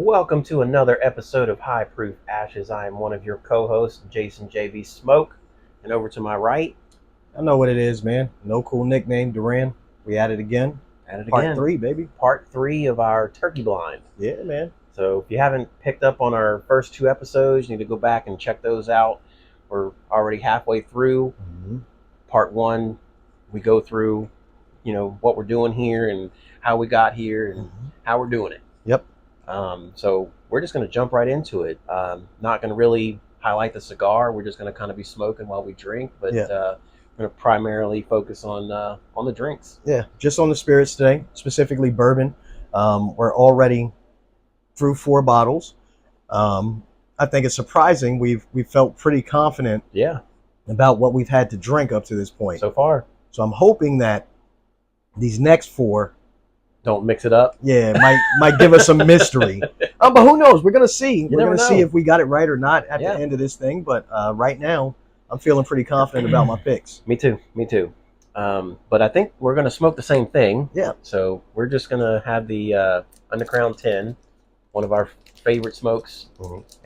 Welcome to another episode of High Proof Ashes. I am one of your co-hosts, Jason JV Smoke. And over to my right, I know what it is, man. No cool nickname, Duran. We at it again. Part 3, baby. Part 3 of our turkey blind. Yeah, man. So if you haven't picked up on our first 2 episodes, you need to go back and check those out. We're already halfway through. Part 1, we go through, what we're doing here and how we got here and how we're doing it. Yep. So we're just going to jump right into it. Not going to really highlight the cigar. We're just going to kind of be smoking while we drink, but Yeah. we're going to primarily focus on the drinks. Yeah, just on the spirits today, specifically bourbon. We're already through 4 bottles. I think it's surprising we felt pretty confident about what we've had to drink up to this point. So far. So I'm hoping that these next 4 don't mix it up. Yeah, might give us some mystery. But who knows? We're gonna see. We're gonna see if we got it right or not at the end of this thing. But right now, I'm feeling pretty confident about my picks. Me too. But I think we're gonna smoke the same thing. Yeah. So we're just gonna have the Underground 10, one of our favorite smokes.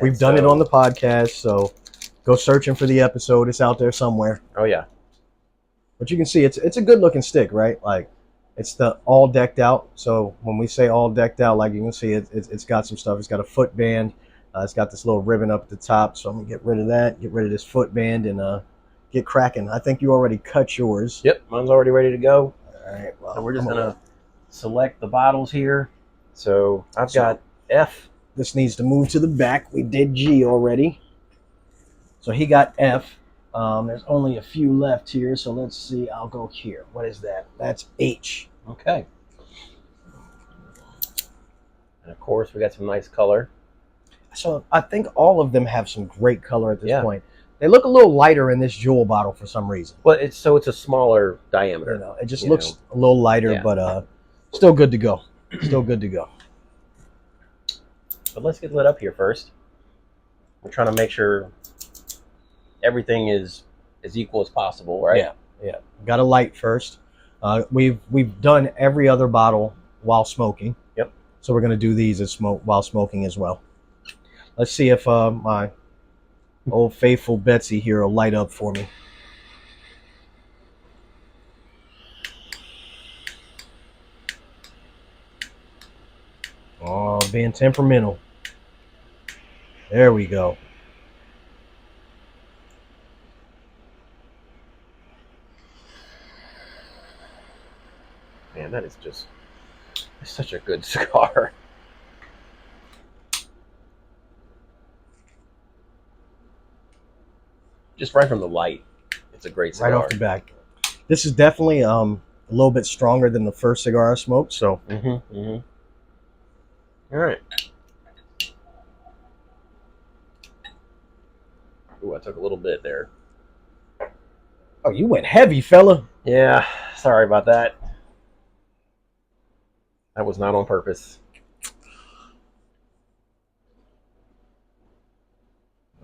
We've done it on the podcast, so go searching for the episode. It's out there somewhere. Oh yeah. But you can see it's a good looking stick, right? Like. It's the all decked out. So when we say all decked out, like you can see, it's got some stuff. It's got a foot band. It's got this little ribbon up at the top. So I'm going to get rid of that, get rid of this foot band, and get cracking. I think you already cut yours. Yep, mine's already ready to go. All right. Well, so we're just going to select the bottles here. So I've got F. This needs to move to the back. We did G already. So he got F. There's only a few left here, so let's see. I'll go here. What is that? That's H. Okay. And of course, we got some nice color. So I think all of them have some great color at this point. They look a little lighter in this Jewel bottle for some reason. Well, it's a smaller diameter. It just looks a little lighter, but still good to go. Still good to go. But let's get lit up here first. We're trying to make sure everything is as equal as possible, right? Yeah. Got to light first. We've done every other bottle while smoking. Yep. So we're going to do these while smoking as well. Let's see if my old faithful Betsy here will light up for me. Oh, being temperamental. There we go. Man, that is just such a good cigar. Just right from the light, it's a great cigar. Right off the back. This is definitely a little bit stronger than the first cigar I smoked. So. All right. Ooh, I took a little bit there. Oh, you went heavy, fella. Yeah, sorry about that. That was not on purpose.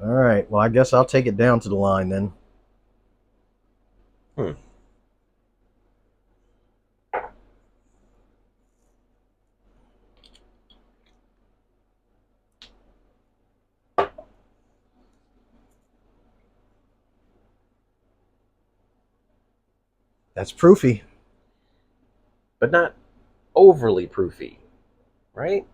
All right. Well, I guess I'll take it down to the line then. That's proofy. But not overly proofy, right?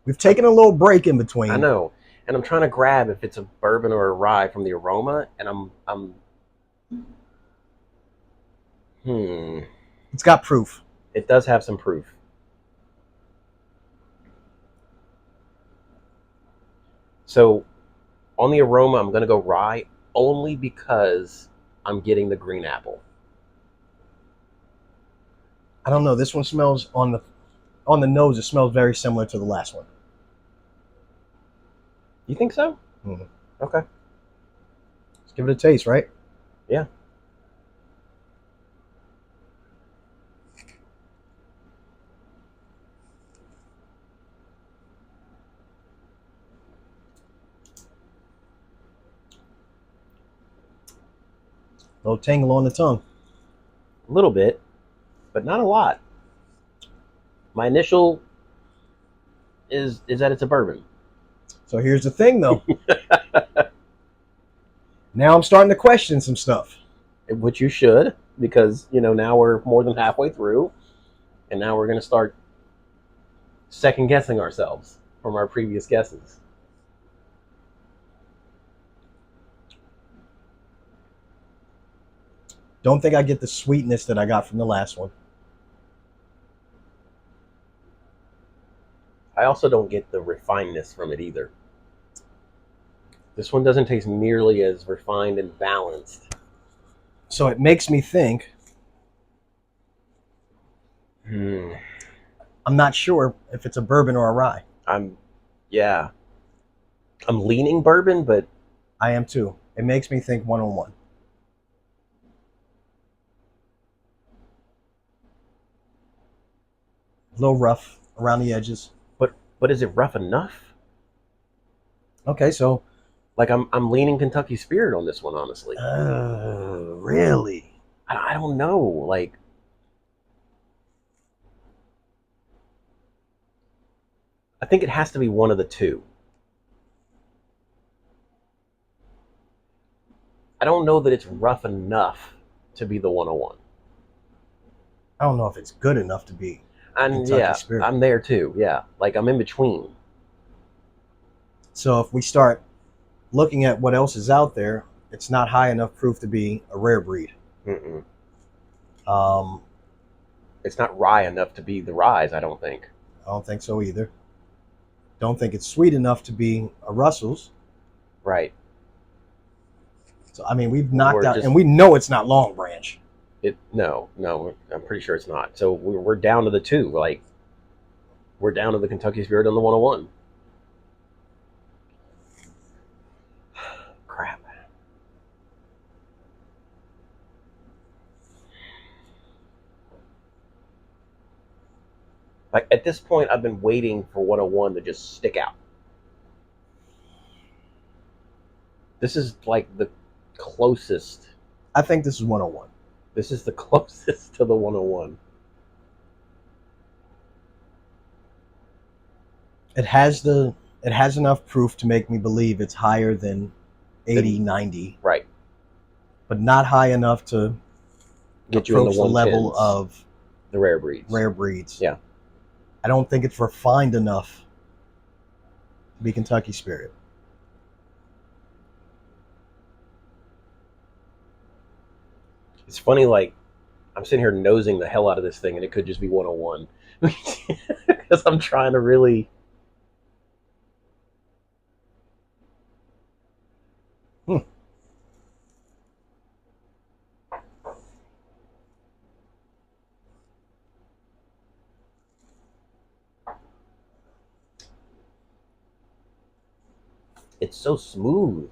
We've taken a little break in between. I know. And I'm trying to grab if it's a bourbon or a rye from the aroma, and It's got proof. It does have some proof. So on the aroma, I'm going to go rye only because I'm getting the green apple. I don't know. This one smells on the nose. It smells very similar to the last one. You think so? Mm-hmm. Okay. Let's give it a taste, right? Yeah. A little tingle on the tongue. A little bit, but not a lot. My initial is that it's a bourbon. So here's the thing, though. Now I'm starting to question some stuff. Which you should, because now we're more than halfway through, and now we're going to start second guessing ourselves from our previous guesses. Don't think I get the sweetness that I got from the last one. I also don't get the refinedness from it either. This one doesn't taste nearly as refined and balanced. So it makes me think. I'm not sure if it's a bourbon or a rye. I'm leaning bourbon, but I am too. It makes me think 101. A little rough around the edges. But is it rough enough? Okay, so like I'm leaning Kentucky Spirit on this one, honestly. Really? I don't know. Like, I think it has to be one of the two. I don't know that it's rough enough to be the 101. I don't know if it's good enough to be And Kentucky Spirit. I'm there too. Yeah, like I'm in between. So if we start looking at what else is out there, it's not high enough proof to be a rare breed. Mm-mm. Um, It's not rye enough to be the ryes, I don't think. I don't think so either. Don't think it's sweet enough to be a Russell's. Right. So I mean, we've knocked out, just, and we know it's not Long Branch. No, I'm pretty sure it's not. So we're down to the two. Like, we're down to the Kentucky Spirit and the 101. Crap. Like, at this point, I've been waiting for 101 to just stick out. This is like the closest. I think this is 101. This is the closest to the 101. It has enough proof to make me believe it's higher than 80, 90. Right. But not high enough to get you on the level of the rare breeds. Rare breeds. Yeah. I don't think it's refined enough to be Kentucky Spirit. It's funny, like, I'm sitting here nosing the hell out of this thing, and it could just be 101. Because I'm trying to really... It's so smooth.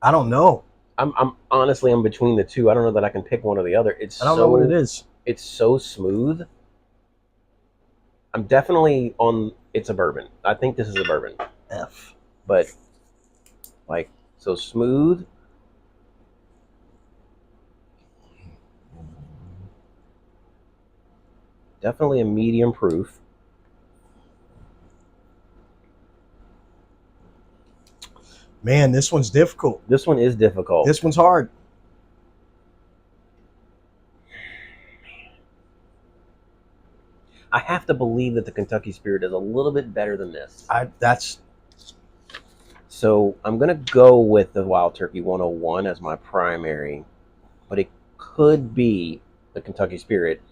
I don't know. I'm honestly, I'm between the two. I don't know that I can pick one or the other. I don't know what it is. It's so smooth. I'm definitely on. It's a bourbon. I think this is a bourbon. F. But like, so smooth. Definitely a medium proof. Man, this one's difficult. This one is difficult. This one's hard. I have to believe that the Kentucky Spirit is a little bit better than this. So I'm going to go with the Wild Turkey 101 as my primary, but it could be the Kentucky Spirit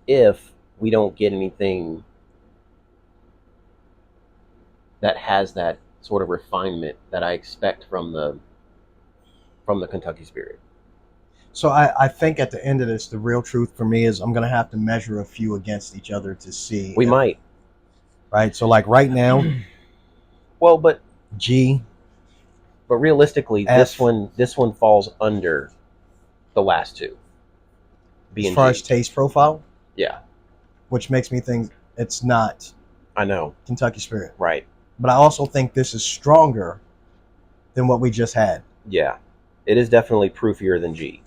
if we don't get anything that has that sort of refinement that I expect from the Kentucky Spirit. So I think at the end of this, the real truth for me is I'm going to have to measure a few against each other to see. We might. Right? So like right now. Well, but G. But realistically, F. this one falls under the last two. B and as far G. as taste profile? Yeah. Which makes me think it's not I know. Kentucky Spirit. Right. But I also think this is stronger than what we just had. Yeah, it is definitely proofier than G.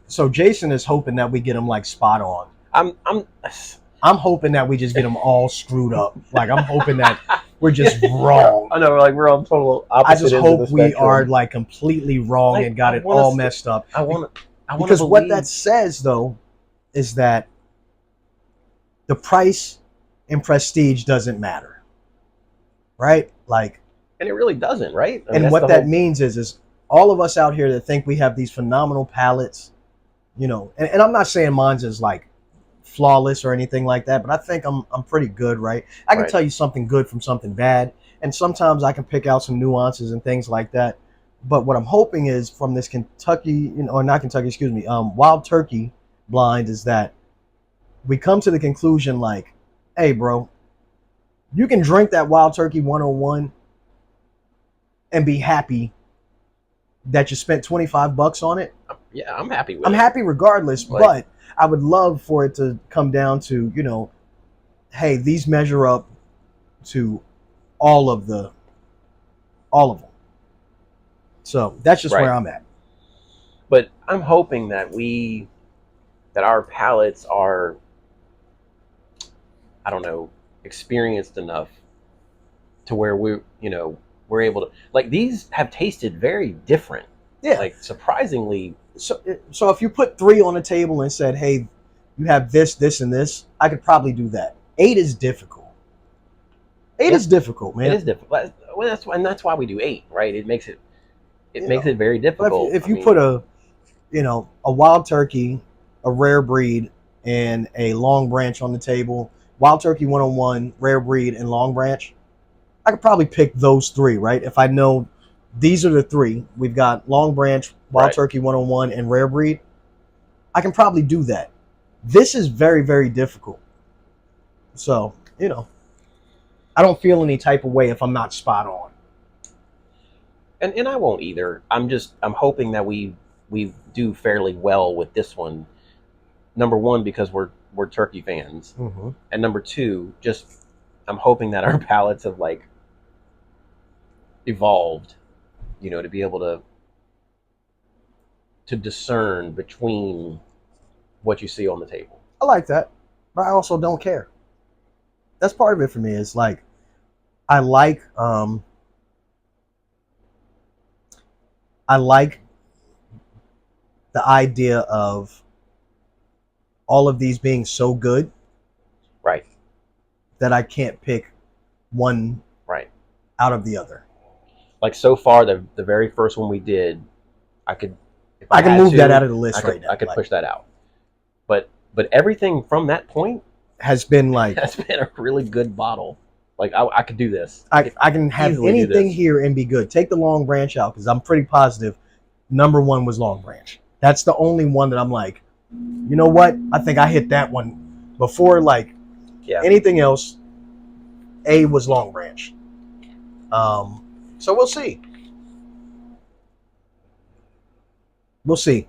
So Jason is hoping that we get them like spot on. I'm hoping that we just get them all screwed up. Like I'm hoping that we're just wrong. I know, like we're on total opposite. I just hope we are like completely wrong like, and got it all messed up. I want to because what that says though is that the price and prestige doesn't matter, right? Like, and it really doesn't, right? I mean, and what that means is all of us out here that think we have these phenomenal palettes, you know, and I'm not saying mine's is like flawless or anything like that, but I think I'm pretty good, right? I can tell you something good from something bad, and sometimes I can pick out some nuances and things like that. But what I'm hoping is from this Kentucky, you know, or not Kentucky, excuse me, Wild Turkey blind is that we come to the conclusion like, hey, bro, you can drink that Wild Turkey 101 and be happy that you spent $25 on it. Yeah, I'm happy with it. I'm happy regardless, like, but I would love for it to come down to, you know, hey, these measure up to all of them. So that's just where I'm at. But I'm hoping that our palates are, I don't know, experienced enough to where we're able to, like, these have tasted very different. Yeah. Like, surprisingly. So if you put 3 on the table and said, hey, you have this, this, and this, I could probably do that. 8 is difficult. 8 is difficult, man. It is difficult. Well, that's why we do 8, right? It makes it very difficult. If you put a Wild Turkey, a Rare Breed, and a Long Branch on the table, Wild Turkey 101, Rare Breed, and Long Branch, I could probably pick those 3, right? If I know these are the 3, we've got Long Branch, Wild Turkey 101, and Rare Breed, I can probably do that. This is very, very difficult. So, you know, I don't feel any type of way if I'm not spot on. And I won't either. I'm hoping that we do fairly well with this one. Number one, because we're turkey fans, and number two, just I'm hoping that our palates have like evolved, you know, to be able to discern between what you see on the table. I like that, but I also don't care. That's part of it for me. It's like I like the idea of all of these being so good, right, that I can't pick one right out of the other. Like so far, the very first one we did, I can move that out of the list right now. I could push that out. But everything from that point has been like a really good bottle. Like I could do this. I can have anything here and be good. Take the Long Branch out because I'm pretty positive number 1 was Long Branch. That's the only one that I'm like, you know what? I think I hit that one before. Like anything else, A was Long Branch. So we'll see. We'll see.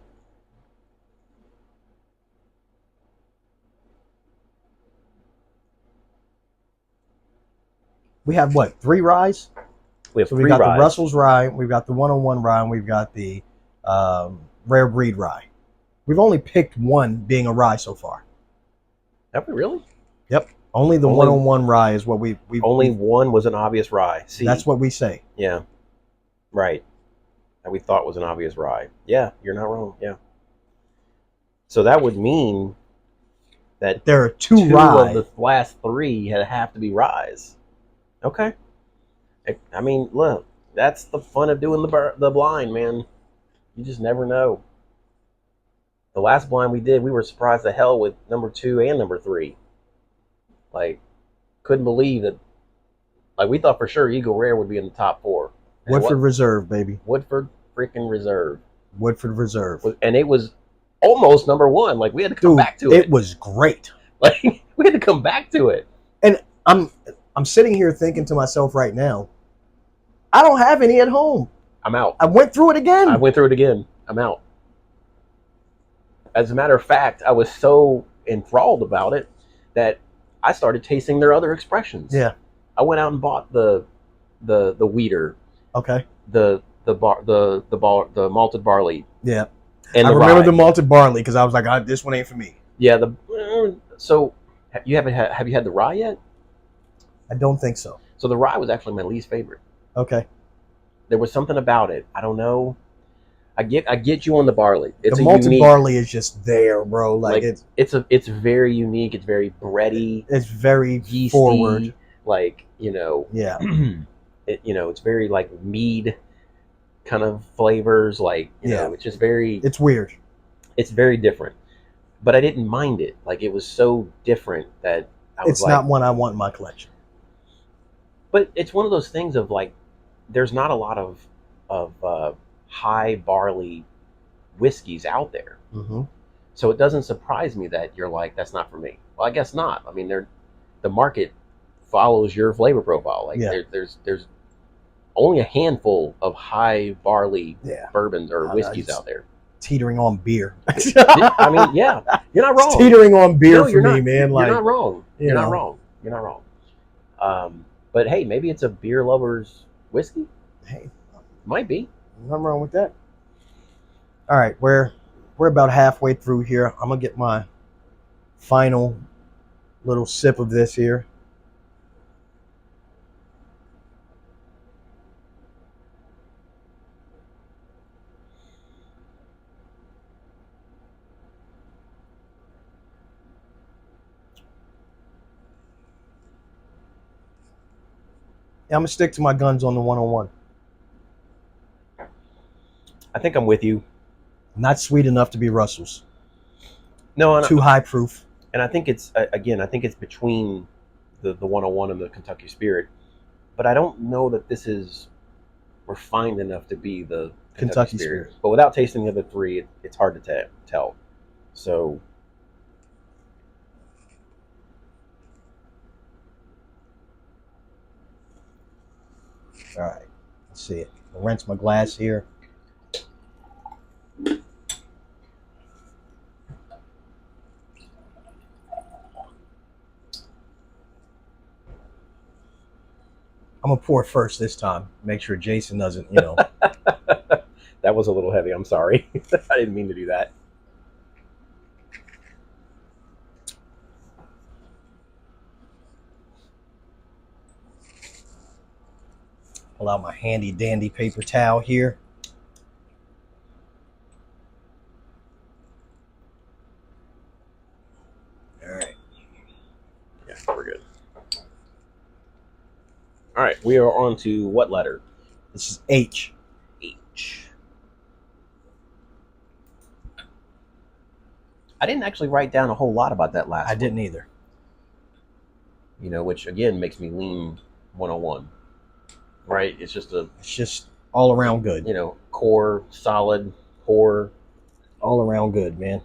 We have what, 3 ryes? We have 3 got ryes. The Russell's rye, we've got the 101 rye, and we've got the Rare Breed rye. We've only picked one being a rye so far. Have we really? Yep. Only the 101 rye is what we only one was an obvious rye. See, that's what we say. Yeah. Right. That we thought was an obvious rye. Yeah, you're not wrong. Yeah. So that would mean that there are 2 rye. Of the last 3 have to be ryes. Okay. I mean, look, that's the fun of doing the blind, man. You just never know. The last blind we did, we were surprised to hell with number 2 and number 3. Like, couldn't believe that. Like, we thought for sure Eagle Rare would be in the top 4. Woodford Reserve, baby. Woodford freaking Reserve. Woodford Reserve. And it was almost number 1. Like, we had to come back to it. It was great. Like, we had to come back to it. And I'm sitting here thinking to myself right now, I don't have any at home. I'm out. I went through it again. I'm out. As a matter of fact, I was so enthralled about it that I started tasting their other expressions. Yeah. I went out and bought the wheater, Okay. the malted barley, Yeah. and I the remember rye. the malted barley because I was like, this one ain't for me. Yeah. So you haven't have you had the rye yet? I don't think so. So the rye was actually my least favorite. Okay. There was something about it. I don't know. I get you on the barley. It's the a malted unique barley is just there, bro. Like it's very unique. It's very bready. It's very yeasty, forward. Like Yeah. it's very like mead kind of flavors. Like it's just very. It's weird. It's very different, but I didn't mind it. Like it was so different that it's not one I want in my collection. But it's one of those things of like, there's not a lot of high barley whiskeys out there. Mm-hmm. So it doesn't surprise me that you're like, that's not for me. Well, I guess not. I mean, the market follows your flavor profile. Like there's only a handful of high barley bourbons or whiskeys out there. Teetering on beer. I mean, yeah, you're not wrong. It's teetering on beer for me, man. You're not wrong. You're not wrong. You're not wrong. But hey, maybe it's a beer lover's whiskey. Hey, might be. Nothing wrong with that. All right, we're about halfway through here. I'm gonna get my final little sip of this here. Yeah, I'm gonna stick to my guns on the 101. I think I'm with you. Not sweet enough to be Russell's. No, too high proof. And I think it's again. I think it's between the 101 and the Kentucky Spirit, but I don't know that this is refined enough to be the Kentucky Spirit. But without tasting the other three, it's hard to tell. So. All right, let's see it. I'll rinse my glass here. I'm gonna pour first this time. Make sure Jason doesn't, That was a little heavy. I'm sorry. I didn't mean to do that. Pull out my handy dandy paper towel here. All right. Yeah, we're good. All right, we are on to what letter? This is H. H. I didn't actually write down a whole lot about that last one. I didn't either. Which again makes me lean 101. Right? It's just all around good. Core, solid, core. All around good, man.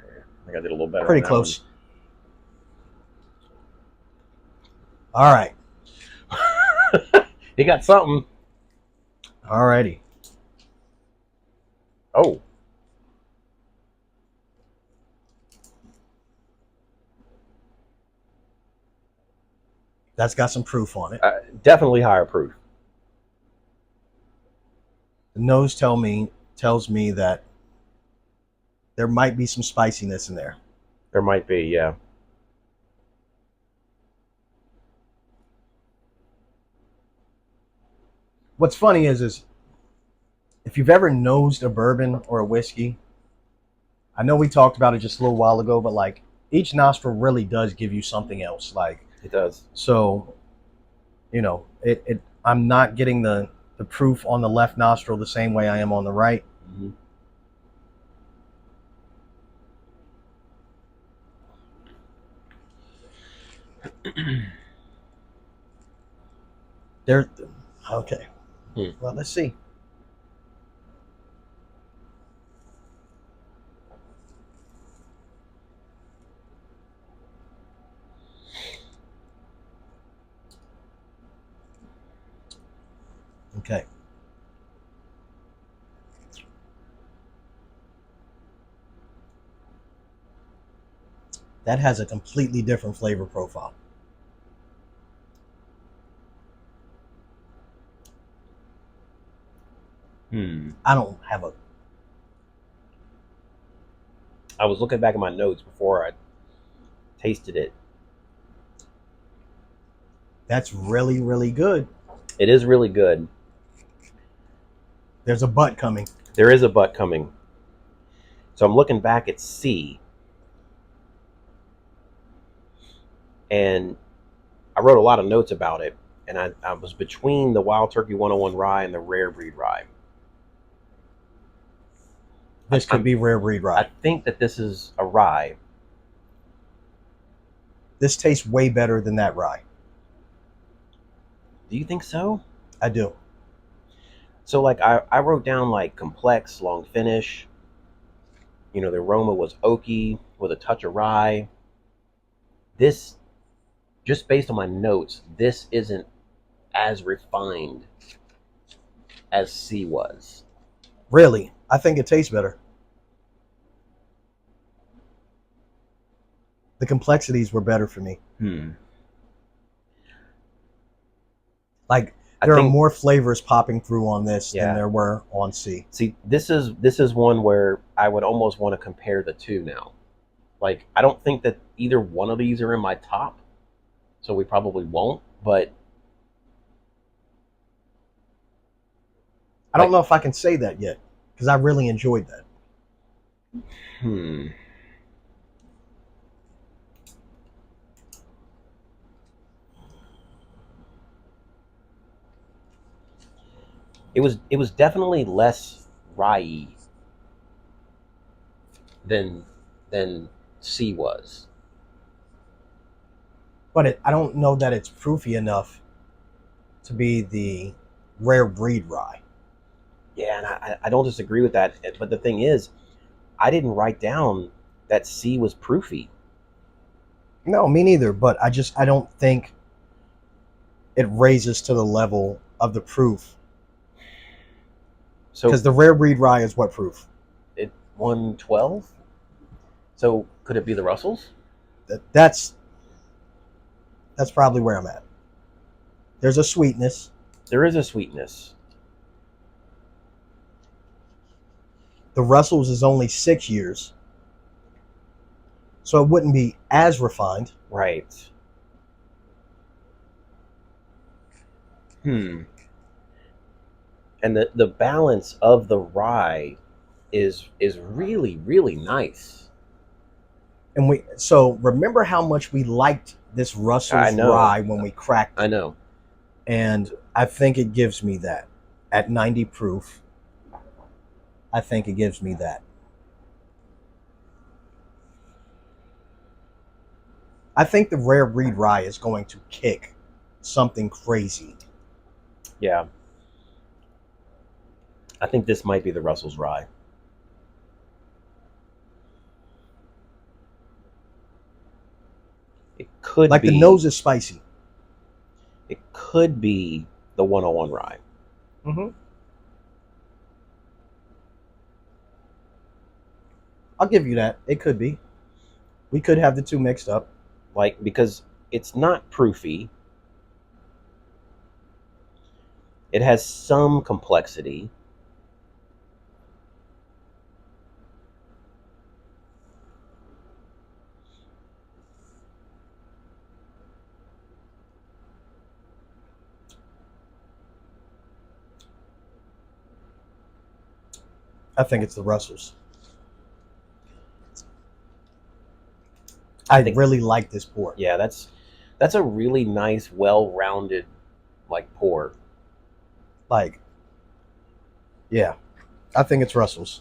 I think I did a little better. Pretty close. All right. You got something. All righty. Oh. That's got some proof on it. Definitely higher proof. The nose tells me that there might be some spiciness in there. There might be, yeah. What's funny is if you've ever nosed a bourbon or a whiskey, I know we talked about it just a little while ago, but like each nostril really does give you something else. Like it does. So, I'm not getting the proof on the left nostril the same way I am on the right. Mm-hmm. Okay. Well, let's see. Okay. That has a completely different flavor profile. I don't have a. I was looking back at my notes before I tasted it. That's really, really good. It is really good. There's a butt coming. There is a but coming. So I'm looking back at C, and I wrote a lot of notes about it, and I was between the Wild Turkey 101 rye and the Rare Breed rye. This could be rare breed I rye. think that this is a rye. This tastes way better than that rye. Do you think so? I do. So like I wrote down like complex, long finish. You know, the aroma was oaky with a touch of rye. This, just based on my notes, this isn't as refined as C was. Really, I think it tastes better. The complexities were better for me. Like there are more flavors popping through on this than there were on C. See, this is one where I would almost want to compare the two now. Like, I don't think that either one of these are in my top, so we probably won't, but I don't know if I can say that yet, because I really enjoyed that. It was definitely less rye than C was. But I don't know that it's proofy enough to be the rare breed rye. Yeah, and I don't disagree with that. But the thing is, I didn't write down that C was proofy. No, me neither. But I don't think it raises to the level of the proof. So because the rare breed rye is what proof? It 112. So could it be the Russells? That's probably where I'm at. There's a sweetness. There is a sweetness. The Russells is only 6 years, so it wouldn't be as refined. Right. And the balance of the rye is really, really nice. And so remember how much we liked this Russell's rye when we cracked it. I know. And I think it gives me that. At 90 proof, I think it gives me that. I think the rare breed rye is going to kick something crazy. Yeah. I think this might be the Russell's rye. It could be. Like the nose is spicy. It could be the 101 rye. I'll give you that. It could be. We could have the two mixed up. Like, because it's not proofy. It has some complexity. I think it's the Russells. I really like this pour. Yeah, that's a really nice, well-rounded, like, pour. Like, yeah, I think it's Russell's.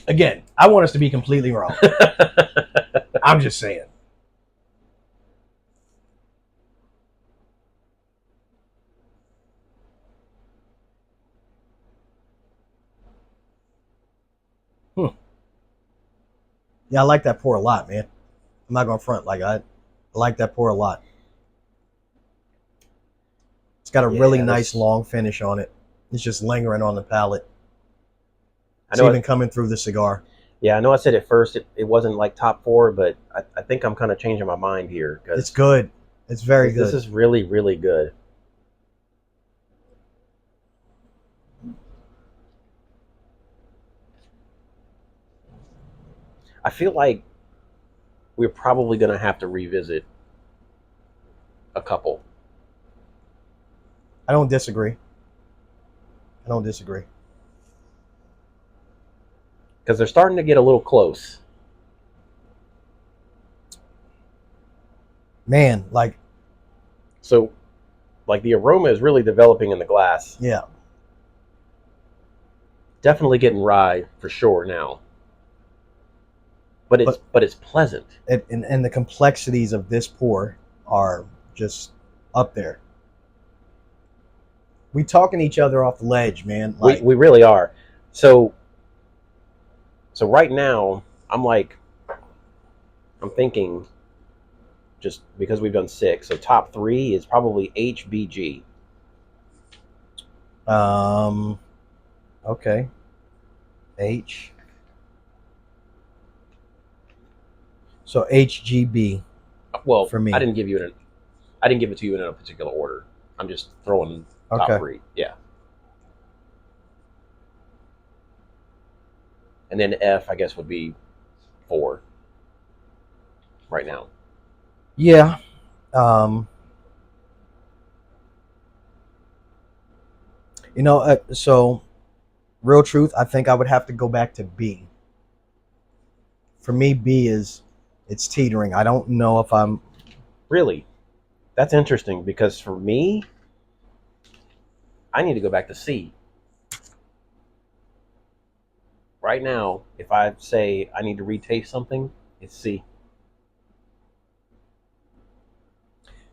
Again, I want us to be completely wrong. I'm just saying. Yeah, I like that pour a lot, man. I'm not going front. Like I like that pour a lot. It's got a really nice long finish on it. It's just lingering on the palate. I It's know. even coming through the cigar. Yeah, I know. I said at first it wasn't like top four, but I think I'm kind of changing my mind here It's because good. It's very this good. is really, really good. I feel like we're probably going to have to revisit a couple. I don't disagree. I don't disagree. Because they're starting to get a little close. Man, like, So, like the aroma is really developing in the glass. yeah. Definitely getting rye for sure now. But it's pleasant. And the complexities of this pour are just up there. We talking each other off the ledge, man. Like, We really are. So right now I'm thinking just because we've done 6. So top 3 is probably HBG. Okay. H. So HGB Well, for me. I didn't give it to you in a particular order. I'm just throwing top Okay. 3. Yeah. And then F I guess would be 4 right now. Yeah. So real truth, I think I would have to go back to B. For me, B is it's teetering. I don't know if I'm Really? That's interesting because for me, I need to go back to C. Right now, if I say I need to retaste something, it's C.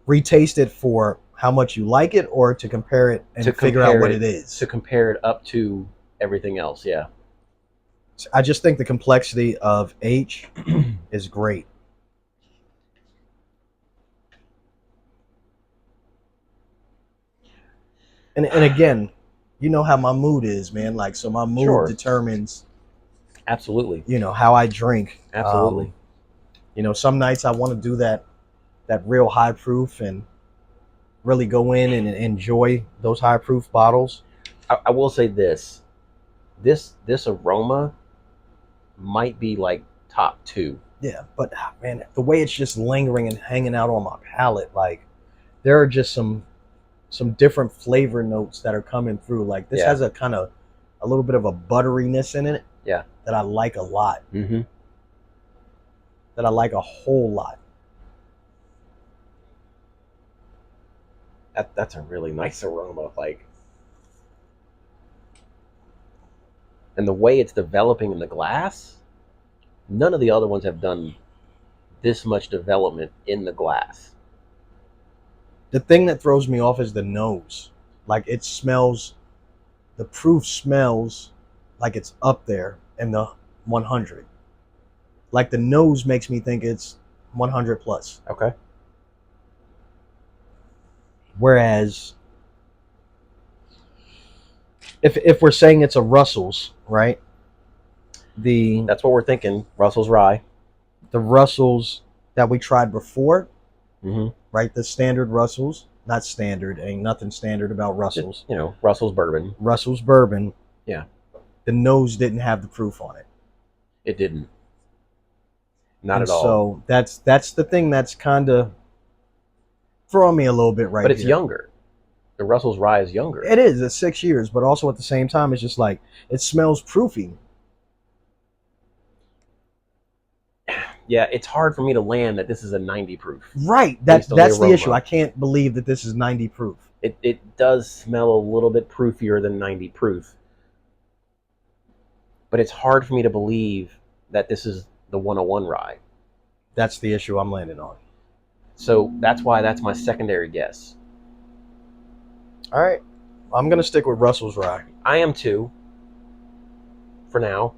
retaste it for how much you like it or to compare it and figure out what it is. To compare it up to everything else. Yeah. I just think the complexity of H is great. And again, you know how my mood is, man. Like, so my mood Sure. determines, Absolutely. how I drink. Absolutely. Some nights I want to do that real high proof and really go in and enjoy those high proof bottles. I will say this. This aroma might be like top 2. Yeah, but man, the way it's just lingering and hanging out on my palate, like there are just some different flavor notes that are coming through. Like this has a kind of a little bit of a butteriness in it. Yeah. That I like a lot. Mm-hmm. That I like a whole lot. That's a really nice aroma. Like, and the way it's developing in the glass, none of the other ones have done this much development in the glass. The thing that throws me off is the nose. Like it smells, the proof smells like it's up there in the 100. Like the nose makes me think it's 100 plus. Okay. Whereas if we're saying it's a Russell's, right? That's what we're thinking. Russell's Rye. The Russell's that we tried before, Mm-hmm. right? The standard Russell's, not standard, ain't nothing standard about Russell's. Russell's bourbon. Russell's bourbon. Yeah. The nose didn't have the proof on it. It didn't. Not And at all. So that's the thing that's kind of throwing me a little bit right But it's here. younger. The Russell's Rye is younger. It is. It's 6 years, but also at the same time, it's just like it smells proofy. Yeah, it's hard for me to land that this is a 90 proof. Right. That's the issue. I can't believe that this is 90 proof. It does smell a little bit proofier than 90 proof. But it's hard for me to believe that this is the 101 Rye. That's the issue I'm landing on. So that's why that's my secondary guess. All right. I'm going to stick with Russell's Rye. I am too. For now.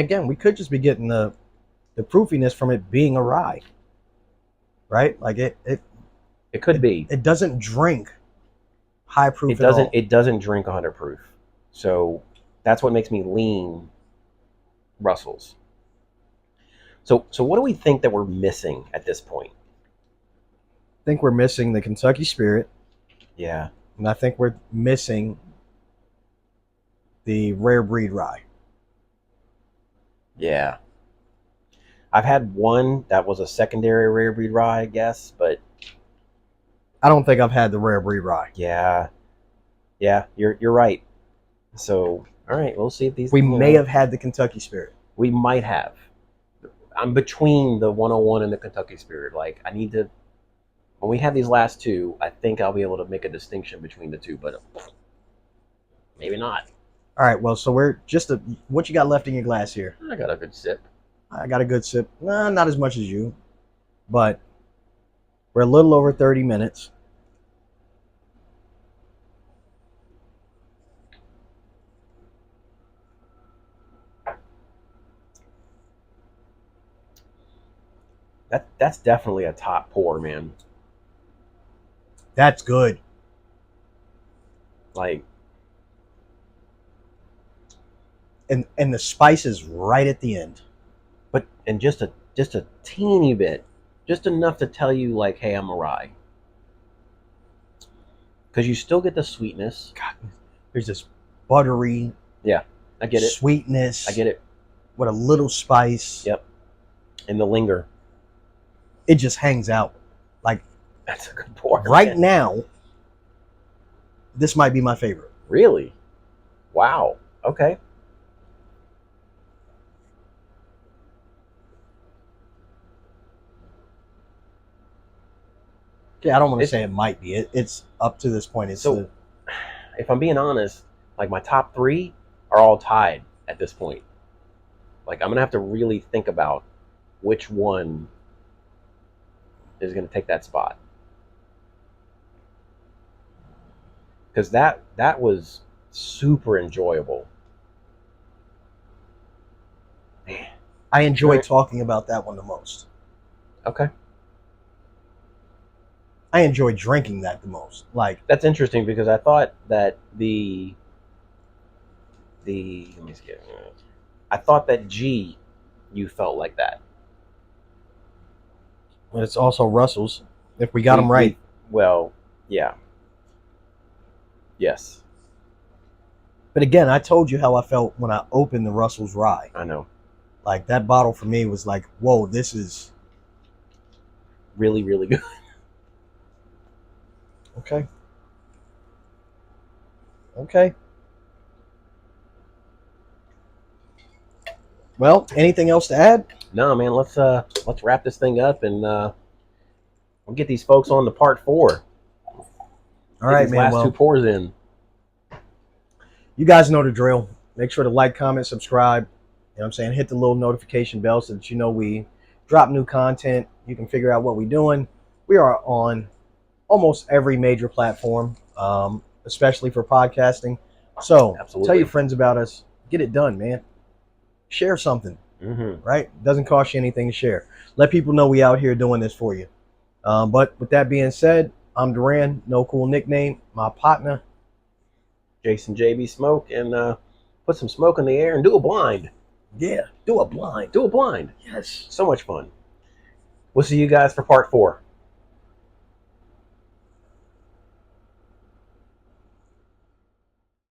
again, we could just be getting the proofiness from it being a rye, right? Like it could be. It doesn't drink high proof It at all. doesn't. It doesn't drink 100 proof. So that's what makes me lean Russells. So what do we think that we're missing at this point? I think we're missing the Kentucky Spirit, Yeah. and I think we're missing the rare breed rye. Yeah. I've had one that was a secondary rare breed rye, I guess, but I don't think I've had the rare breed rye. yeah, you're right. So all right, we'll see if these. We may have had the Kentucky Spirit. We might have. I'm between the 101 and the Kentucky Spirit. Like I need to. When we have these last two, I think I'll be able to make a distinction between the two, but maybe not. All right, well, so we're just what you got left in your glass here? I got a good sip. I got a good sip. Nah, not as much as you, but we're a little over 30 minutes. That's definitely a top pour, man. That's good. Like, and the spice is right at the end. but and just a teeny bit, just enough to tell you like, hey, I'm a rye. Because you still get the sweetness. God, there's this buttery. Yeah, I get it. Sweetness. I get it. With a little spice. Yep. And the linger. It just hangs out. Like, that's a good pour. Right now, this might be my favorite. Really? Wow. Okay. Yeah, I don't want to say it might be. It's up to this point. So, if I'm being honest, like my top three are all tied at this point. Like I'm gonna have to really think about which one is gonna take that spot. Because that was super enjoyable. Man. I enjoy talking about that one the most. Okay. I enjoy drinking that the most. Like, that's interesting because I thought that the let me see. I thought that G, you felt like that. But it's also Russell's. If we got them right. Well, yeah. Yes. But again, I told you how I felt when I opened the Russell's Rye. I know. Like, that bottle for me was like, whoa, this is really, really good. Okay. Okay. Well, anything else to add? No, man. Let's wrap this thing up and we'll get these folks on to part 4. All right, man. Last 2 pours in. You guys know the drill. Make sure to like, comment, subscribe. You know what I'm saying? Hit the little notification bell so that you know we drop new content. You can figure out what we're doing. We are on almost every major platform, especially for podcasting. So absolutely. Tell your friends about us. Get it done, man. Share something, right? Doesn't cost you anything to share. Let people know we out here doing this for you. But with that being said, I'm Duran, no cool nickname. My partner, Jason JB Smoke, and put some smoke in the air and do a blind. Yeah, do a blind. Do a blind. Yes. So much fun. We'll see you guys for part 4.